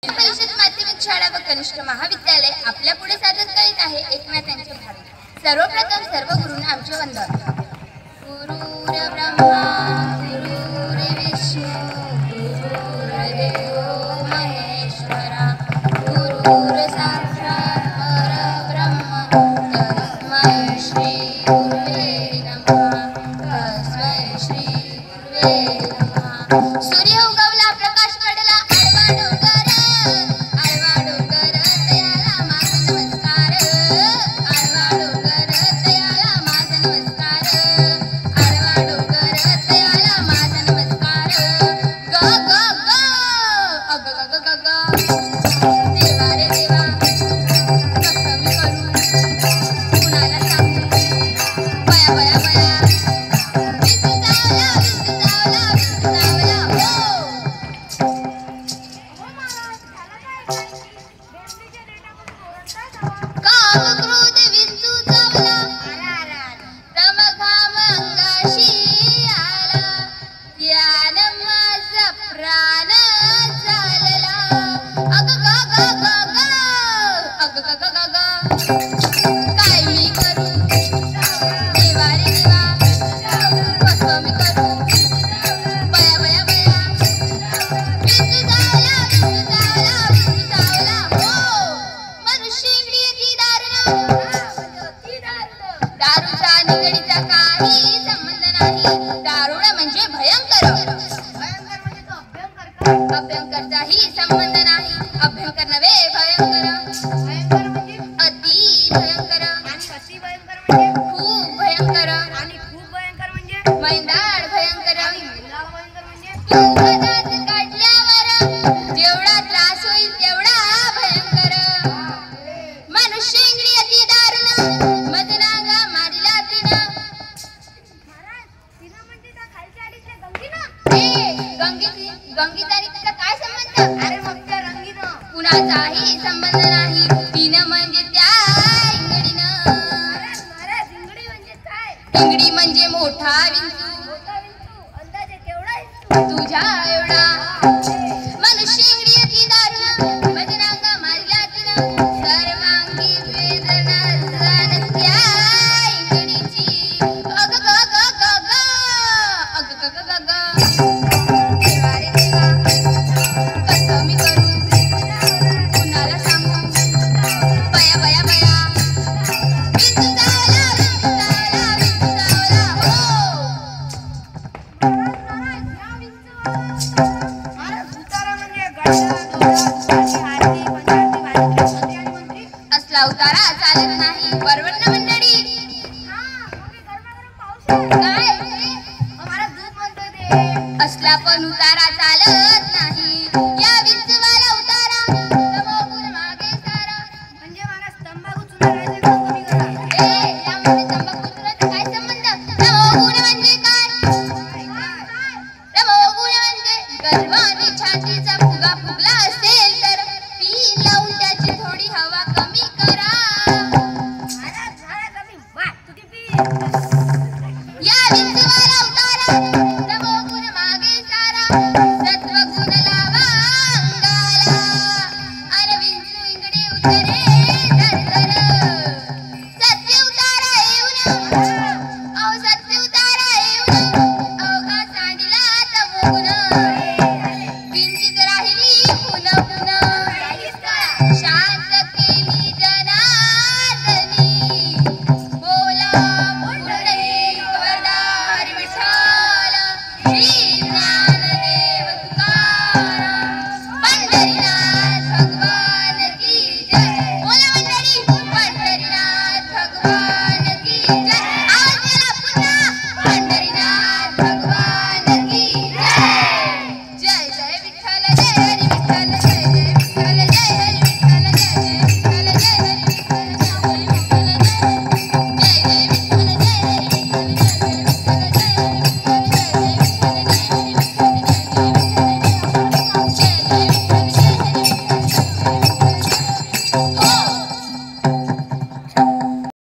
परिषद माध्यमिक शाळा व कनिष्ठ महाविद्यालय आपल्या पुढे सादर करीत आहे एकनाथांचे भारत। सर्वप्रथम सर्व गुरूंना आमचे वंदन। गुरुर् ब्रह्मा गुरुर् विष्णू गुरुर्देवो महेश्वरा गुरुर् साक्षात् परब्रह्म तस्मै श्री गुरुवे नमः तस्मै श्री गुरुवे नमः। सूर्य उगवला प्रकाश पडला आडवा डोंगर तयाला माझा नमस्कार आडवा डोंगर तयाला माझा नमस्कार आडवा डोंगर तयाला माझा नमस्कार ग ग ग अग ग ग ग देवा रे देवा कसं मी करू कुणाला सांगू बया बया बया विसू चावला काम क्रोध विंचू चावला तम घाम अंगाशी आला यान माझा प्राण चालला अग ग ग ग ग अग ग ग ग ग काय मी करू देवा रे देवा कसं मी करू बया बया बया विंचू चावला हो मनुष्य इंद्रियाची दारूचा निगडीचा काही संबंध नाही। दारुण म्हणजे भयंकर अभ्यंकरचाही संबंध नाही। अभ्यंकर नव्हे भयंकर अति भयंकर खूप भयंकर मैंदाळ भयंकर दात काढल्यावर जेवढा त्रास होईल तेवढा भयंकर मनुष्य इंद्रियाची दारुण मदनागा मारिला तिनं गंगीचा आणि तिचा काय संबंध अरे फक्त रंगीनं कुणाचाही संबंध नाही। तिनं म्हणजे त्या इंगडीनं इंगडी म्हणजे मोठा विंचू अंदाजे केवढा तुझ्या एवढा मनुष्य इंद्रियाची दारुण मदनागा मारिला तिनं सर्वांगी वेदना जाण त्या इंगडीची अग ग ग ग ग अग ग ग ग ग देवा रे देवा कसं मी करू कुणाला सांगू बया बया बया विंचू चावला असला उतारा चालत नाही परवडना मंडळी काय असला पण उतारा चालत नाही। या विंचवाला उतारा तंबाखू मागे सारा म्हणजे मला तंबाखू चुनारायचे कमी करा यामध्ये तंबाखू चुनाचा काय संबंध तंबाखू म्हणजे काय तंबाखू म्हणजे गर्भ आणि छातीचा फुगा फुगला असेल तर पीन लावून त्याची थोडी हवा कमी करा या विंचवाला उतारा तंबाखू मागे सारा सत्वगुण लावा अंगाला अरे विंचू इंगडी उतरे धर सत्य उतारा येऊन सत्य उतारा येऊन अवघा सांडिला तमोगुण किंचित राहिली पुन